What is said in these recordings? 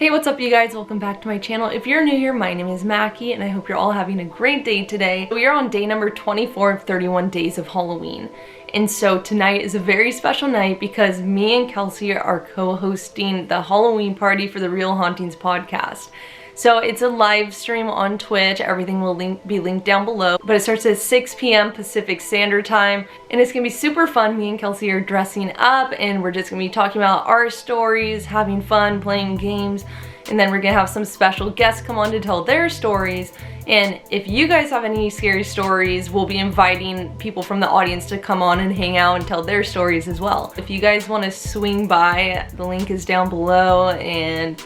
Hey, what's up you guys? Welcome back to my channel. If you're new here, my name is Mackie and I hope you're all having a great day today. We are on day number 24 of 31 days of Halloween. And so tonight is a very special night because me and Kelsey are co-hosting the Halloween party for the Real Hauntings podcast. So it's a live stream on Twitch. Everything will be linked down below. But it starts at 6 p.m. Pacific Standard Time. And it's going to be super fun. Me and Kelsey are dressing up and we're just going to be talking about our stories, having fun, playing games. And then we're going to have some special guests come on to tell their stories. And if you guys have any scary stories, we'll be inviting people from the audience to come on and hang out and tell their stories as well. If you guys want to swing by, the link is down below. And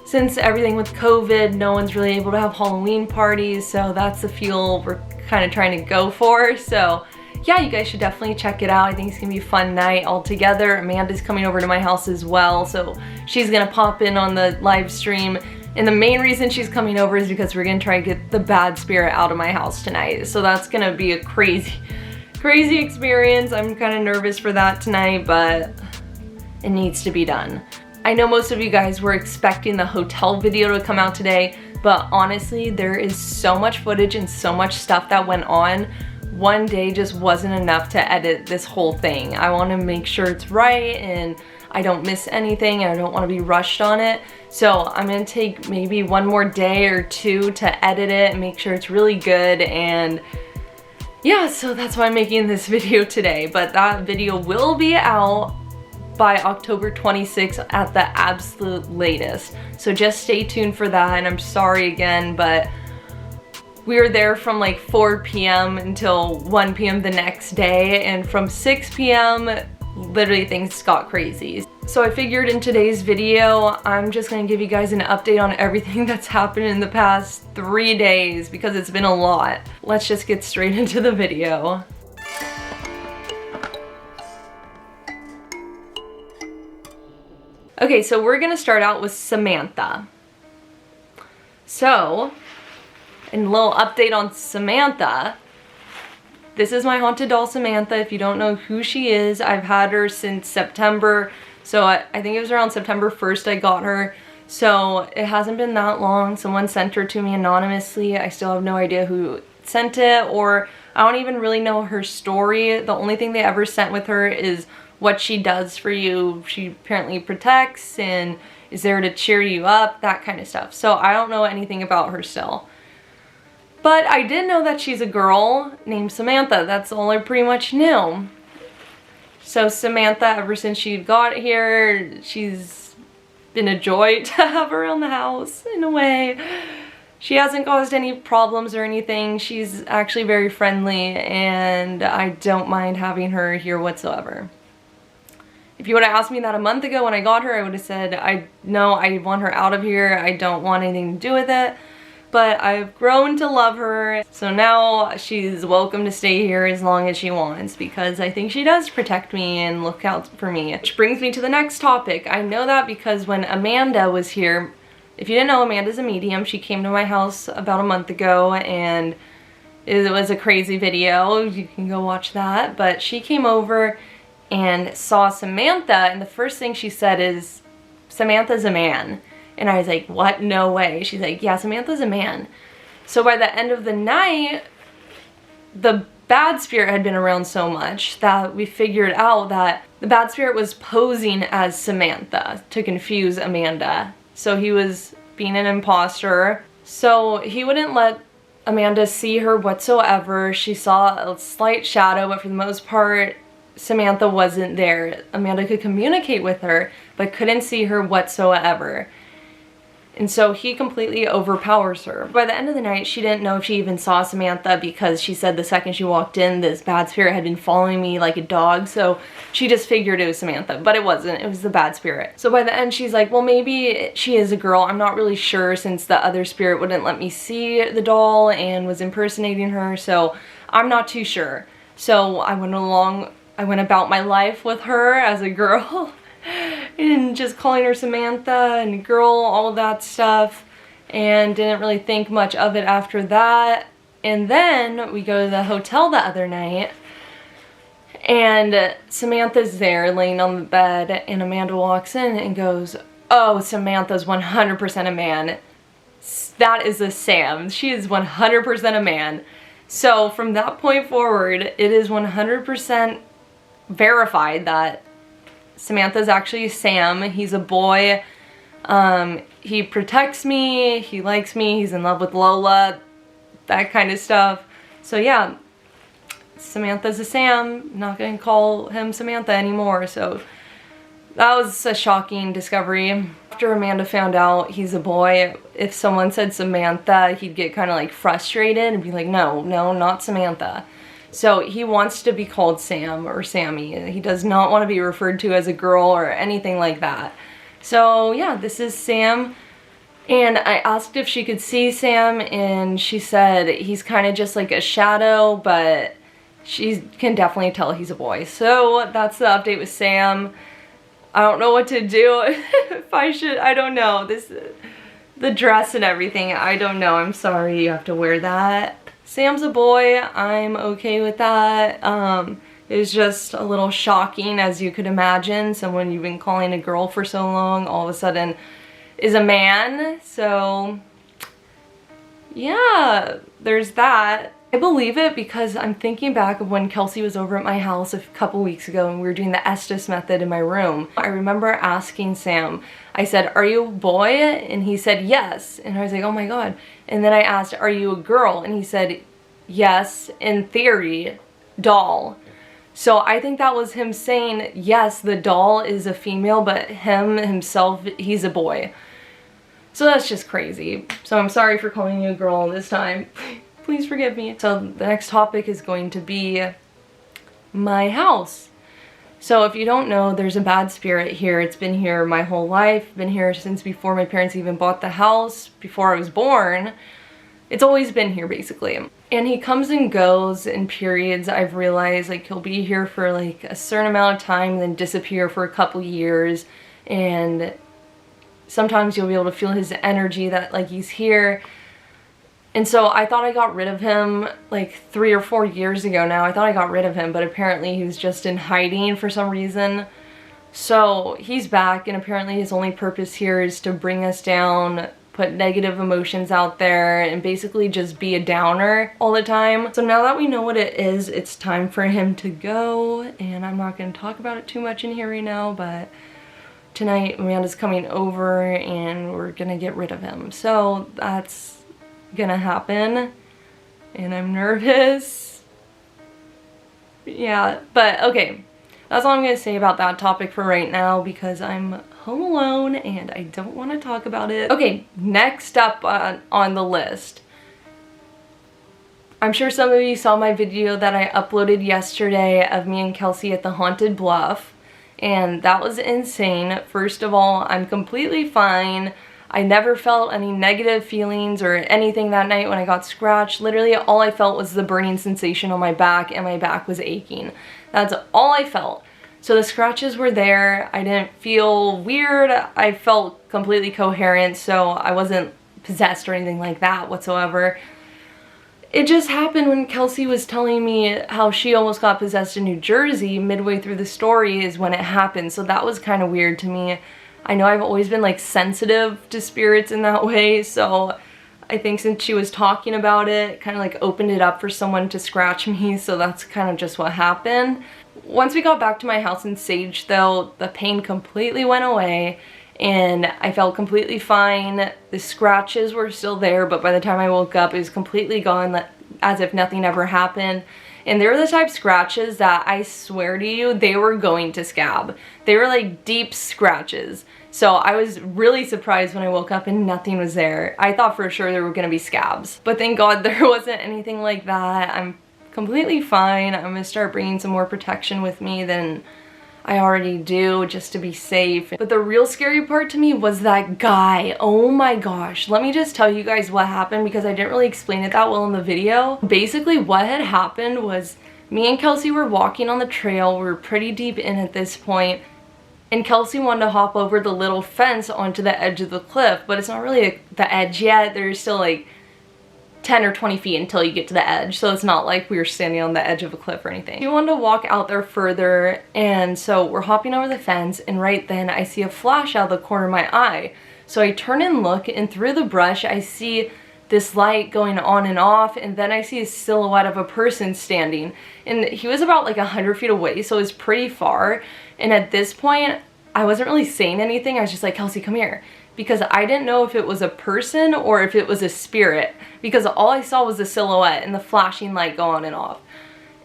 since everything with COVID, no one's really able to have Halloween parties, so that's the fuel we're kind of trying to go for. So yeah, you guys should definitely check it out. I think it's gonna be a fun night all together. Amanda's coming over to my house as well, so she's gonna pop in on the live stream. And the main reason she's coming over is because we're gonna try to get the bad spirit out of my house tonight. So that's gonna be a crazy experience. I'm kind of nervous for that tonight, but it needs to be done. I know most of you guys were expecting the hotel video to come out today, but honestly, there is so much footage and so much stuff that went on. One day just wasn't enough to edit this whole thing. I want to make sure it's right and I don't miss anything and I don't want to be rushed on it. So I'm going to take maybe one more day or two to edit it and make sure it's really good. And yeah, so that's why I'm making this video today. But that video will be out by October 26th at the absolute latest. So just stay tuned for that, and I'm sorry again, but we were there from like 4 p.m. until 1 p.m. the next day, and from 6 p.m. literally things got crazy. So I figured in today's video, I'm just gonna give you guys an update on everything that's happened in the past 3 days because it's been a lot. Let's just get straight into the video. Okay, so we're gonna start out with Samantha. So, a little update on Samantha. This is my haunted doll, Samantha. If you don't know who she is, I've had her since September. So I think it was around September 1st I got her. So it hasn't been that long. Someone sent her to me anonymously. I still have no idea who sent it, or I don't even really know her story. The only thing they ever sent with her is what she does for you. She apparently protects and is there to cheer you up, that kind of stuff. So I don't know anything about her still. But I did know that she's a girl named Samantha. That's all I pretty much knew. So Samantha, ever since she got here, she's been a joy to have around the house in a way. She hasn't caused any problems or anything. She's actually very friendly and I don't mind having her here whatsoever. If you would have asked me that a month ago when I got her, I would have said, no, I want her out of here. I don't want anything to do with it. But I've grown to love her. So now she's welcome to stay here as long as she wants because I think she does protect me and look out for me. Which brings me to the next topic. I know that because when Amanda was here, if you didn't know, Amanda's a medium. She came to my house about a month ago and it was a crazy video. You can go watch that. But she came over and saw Samantha, and the first thing she said is, Samantha's a man. And I was like, what? No way. She's like, yeah, Samantha's a man. So by the end of the night, the bad spirit had been around so much that we figured out that the bad spirit was posing as Samantha to confuse Amanda. So he was being an imposter. So he wouldn't let Amanda see her whatsoever. She saw a slight shadow, but for the most part, Samantha wasn't there. Amanda could communicate with her, but couldn't see her whatsoever. And so he completely overpowers her. By the end of the night, she didn't know if she even saw Samantha because she said the second she walked in, this bad spirit had been following me like a dog. So she just figured it was Samantha, but it wasn't. It was the bad spirit. So by the end, she's like, well, maybe she is a girl. I'm not really sure since the other spirit wouldn't let me see the doll and was impersonating her. So I'm not too sure. So I went about my life with her as a girl and just calling her Samantha and girl, all of that stuff, and didn't really think much of it after that. And then we go to the hotel the other night and Samantha's there laying on the bed and Amanda walks in and goes, oh, Samantha's 100% a man. That is a Sam. She is 100% a man. So from that point forward, it is 100% verified that Samantha's actually Sam. He's a boy. He protects me, he likes me, he's in love with Lola, that kind of stuff. So yeah, Samantha's a Sam. Not gonna call him Samantha anymore. So that was a shocking discovery. After Amanda found out he's a boy, if someone said Samantha, he'd get kind of like frustrated and be like, no, no, not Samantha. So he wants to be called Sam or Sammy. He does not want to be referred to as a girl or anything like that. So yeah, this is Sam. And I asked if she could see Sam, and she said he's kind of just like a shadow, but she can definitely tell he's a boy. So that's the update with Sam. I don't know what to do. If I should, I don't know. The dress and everything, I don't know. I'm sorry you have to wear that. Sam's a boy. I'm okay with that. It was just a little shocking, as you could imagine. Someone you've been calling a girl for so long all of a sudden is a man. So yeah, there's that. I believe it because I'm thinking back of when Kelsey was over at my house a couple weeks ago and we were doing the Estes method in my room. I remember asking Sam, I said, are you a boy? And he said, yes. And I was like, oh my God. And then I asked, are you a girl? And he said, yes, in theory, doll. So I think that was him saying, yes, the doll is a female, but himself, he's a boy. So that's just crazy. So I'm sorry for calling you a girl this time. Please forgive me. So the next topic is going to be my house. So if you don't know, there's a bad spirit here. It's been here my whole life. Been here since before my parents even bought the house, before I was born. It's always been here basically. And he comes and goes in periods. I've realized like he'll be here for like a certain amount of time, then disappear for a couple years. And sometimes you'll be able to feel his energy that like he's here. And so I thought I got rid of him like 3 or 4 years ago now. I thought I got rid of him, but apparently he was just in hiding for some reason. So he's back, and apparently his only purpose here is to bring us down, put negative emotions out there, and basically just be a downer all the time. So now that we know what it is, it's time for him to go, and I'm not going to talk about it too much in here right now, but tonight Amanda's coming over and we're going to get rid of him. So that's gonna happen, and I'm nervous. Yeah, but okay, that's all I'm gonna say about that topic for right now because I'm home alone and I don't want to talk about it. Okay, next up on the list. I'm sure some of you saw my video that I uploaded yesterday of me and Kelsey at the haunted Bluff, and that was insane. First of all, I'm completely fine. I never felt any negative feelings or anything that night when I got scratched. Literally all I felt was the burning sensation on my back, and my back was aching. That's all I felt. So the scratches were there. I didn't feel weird. I felt completely coherent, so I wasn't possessed or anything like that whatsoever. It just happened when Kelsey was telling me how she almost got possessed in New Jersey. Midway through the story is when it happened, so that was kind of weird to me. I know I've always been like sensitive to spirits in that way, so I think since she was talking about it, kind of like opened it up for someone to scratch me, so that's kind of just what happened. Once we got back to my house in Sage though, the pain completely went away and I felt completely fine. The scratches were still there, but by the time I woke up it was completely gone, as if nothing ever happened. And they were the type of scratches that I swear to you, they were going to scab. They were like deep scratches. So I was really surprised when I woke up and nothing was there. I thought for sure there were gonna be scabs. But thank God there wasn't anything like that. I'm completely fine. I'm gonna start bringing some more protection with me than I already do, just to be safe. But the real scary part to me was that guy. Oh my gosh. Let me just tell you guys what happened because I didn't really explain it that well in the video. Basically what had happened was me and Kelsey were walking on the trail. We were pretty deep in at this point. And Kelsey wanted to hop over the little fence onto the edge of the cliff, but it's not really the edge yet. There's still like 10 or 20 feet until you get to the edge, so it's not like we were standing on the edge of a cliff or anything. We wanted to walk out there further, and so we're hopping over the fence, and right then I see a flash out of the corner of my eye. So I turn and look, and through the brush I see this light going on and off, and then I see a silhouette of a person standing, and he was about like 100 feet away, so it was pretty far. And at this point I wasn't really saying anything. I was just like, Kelsey, come here, because I didn't know if it was a person or if it was a spirit, because all I saw was the silhouette and the flashing light go on and off.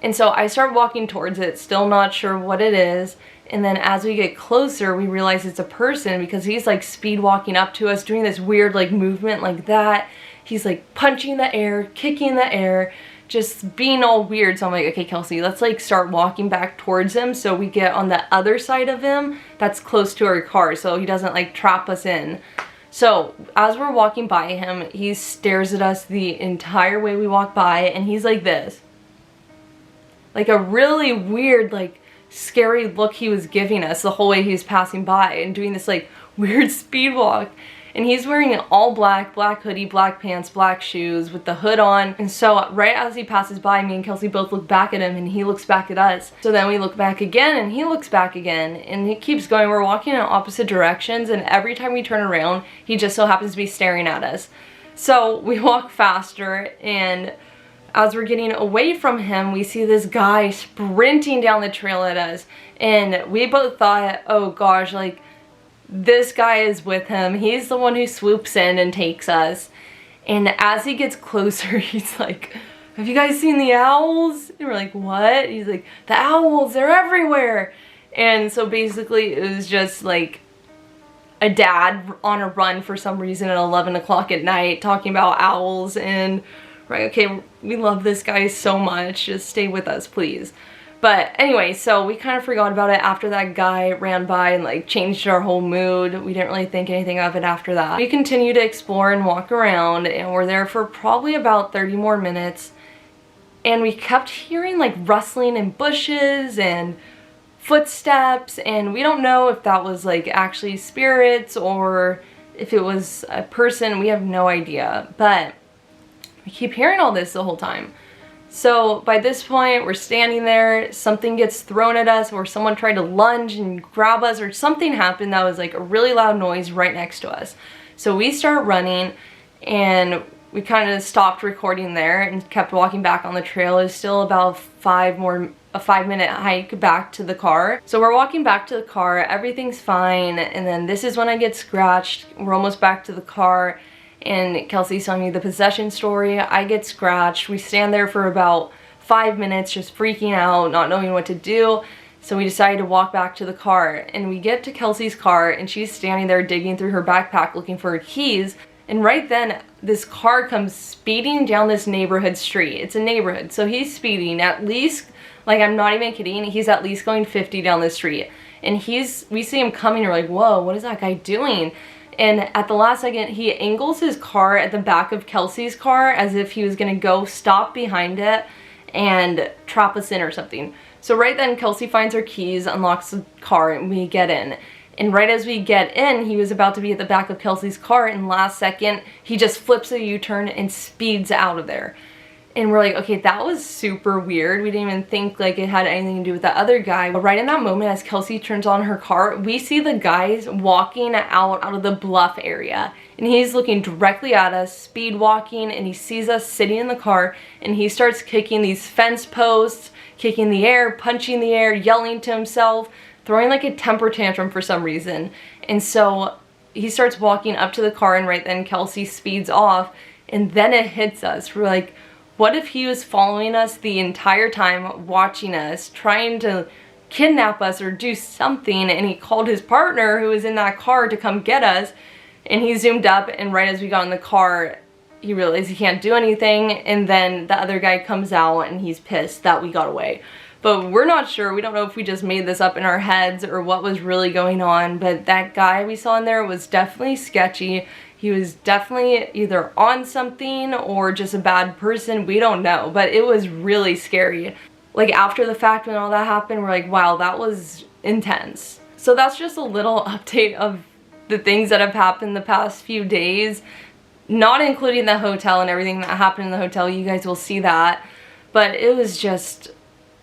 And so I start walking towards it, still not sure what it is. And then as we get closer, we realize it's a person, because he's like speed walking up to us, doing this weird like movement like that. He's like punching the air, kicking the air, just being all weird. So I'm like, okay, Kelsey, let's like start walking back towards him so we get on the other side of him that's close to our car, so he doesn't like trap us in. So as we're walking by him, he stares at us the entire way we walk by, and he's like this. Like a really weird, like scary look he was giving us the whole way he was passing by, and doing this like weird speed walk. And he's wearing an all black hoodie, black pants, black shoes with the hood on. And so right as he passes by, me and Kelsey both look back at him, and he looks back at us. So then we look back again, and he looks back again, and he keeps going. We're walking in opposite directions, and every time we turn around, he just so happens to be staring at us. So we walk faster, and as we're getting away from him, we see this guy sprinting down the trail at us. And we both thought, oh gosh, like, this guy is with him. He's the one who swoops in and takes us. And as he gets closer, he's like, have you guys seen the owls? And we're like, what? He's like, the owls, they're everywhere. And so basically it was just like a dad on a run for some reason at 11 o'clock at night talking about owls. And we're like, okay, we love this guy so much, just stay with us, please. But anyway, so we kind of forgot about it after that guy ran by and like changed our whole mood. We didn't really think anything of it after that. We continued to explore and walk around, and we're there for probably about 30 more minutes. And we kept hearing like rustling in bushes and footsteps, and we don't know if that was like actually spirits or if it was a person. We have no idea, but we keep hearing all this the whole time. So by this point, we're standing there, something gets thrown at us, or someone tried to lunge and grab us, or something happened that was like a really loud noise right next to us. So we start running, and we kind of stopped recording there and kept walking back on the trail. It was still about a 5-minute hike back to the car. So we're walking back to the car, everything's fine, and then this is when I get scratched. We're almost back to the car, and Kelsey's telling me the possession story. I get scratched. We stand there for about 5 minutes just freaking out, not knowing what to do. So we decided to walk back to the car, and we get to Kelsey's car, and she's standing there digging through her backpack looking for her keys. And right then this car comes speeding down this neighborhood street. It's a neighborhood, so he's speeding at least, like, I'm not even kidding, he's at least going 50 down the street. And we see him coming, and we're like, whoa, what is that guy doing? And at the last second, he angles his car at the back of Kelsey's car as if he was gonna go stop behind it and trap us in or something. So right then, Kelsey finds her keys, unlocks the car, and we get in. And right as we get in, he was about to be at the back of Kelsey's car, and last second, he just flips a U-turn and speeds out of there. And we're like, okay, that was super weird. We didn't even think like it had anything to do with that other guy. But right in that moment, as Kelsey turns on her car, we see the guys walking out of the Bluff area. And he's looking directly at us, speed walking, and he sees us sitting in the car, and he starts kicking these fence posts, kicking the air, punching the air, yelling to himself, throwing like a temper tantrum for some reason. And so he starts walking up to the car, and right then Kelsey speeds off, and then it hits us. We're like, what if he was following us the entire time, watching us, trying to kidnap us or do something, and he called his partner who was in that car to come get us, and he zoomed up, and right as we got in the car, he realized he can't do anything, and then the other guy comes out and he's pissed that we got away. But we're not sure. We don't know if we just made this up in our heads or what was really going on, but that guy we saw in there was definitely sketchy. He was definitely either on something or just a bad person. We don't know, but it was really scary. Like after the fact when all that happened, we're like, wow, that was intense. So that's just a little update of the things that have happened the past few days. not including the hotel and everything that happened in the hotel. You guys will see that. But it was just,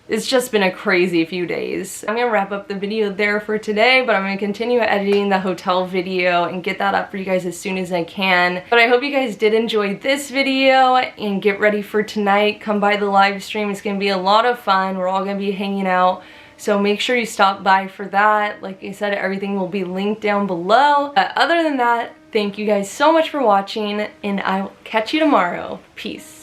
it's just been a crazy few days. I'm gonna wrap up the video there for today, but I'm gonna continue editing the hotel video and get that up for you guys as soon as I can. But I hope you guys did enjoy this video and get ready for tonight. Come by the live stream. It's gonna be a lot of fun. We're all gonna be hanging out. So make sure you stop by for that. Like I said, everything will be linked down below. But other than that, thank you guys so much for watching, and I will catch you tomorrow. Peace.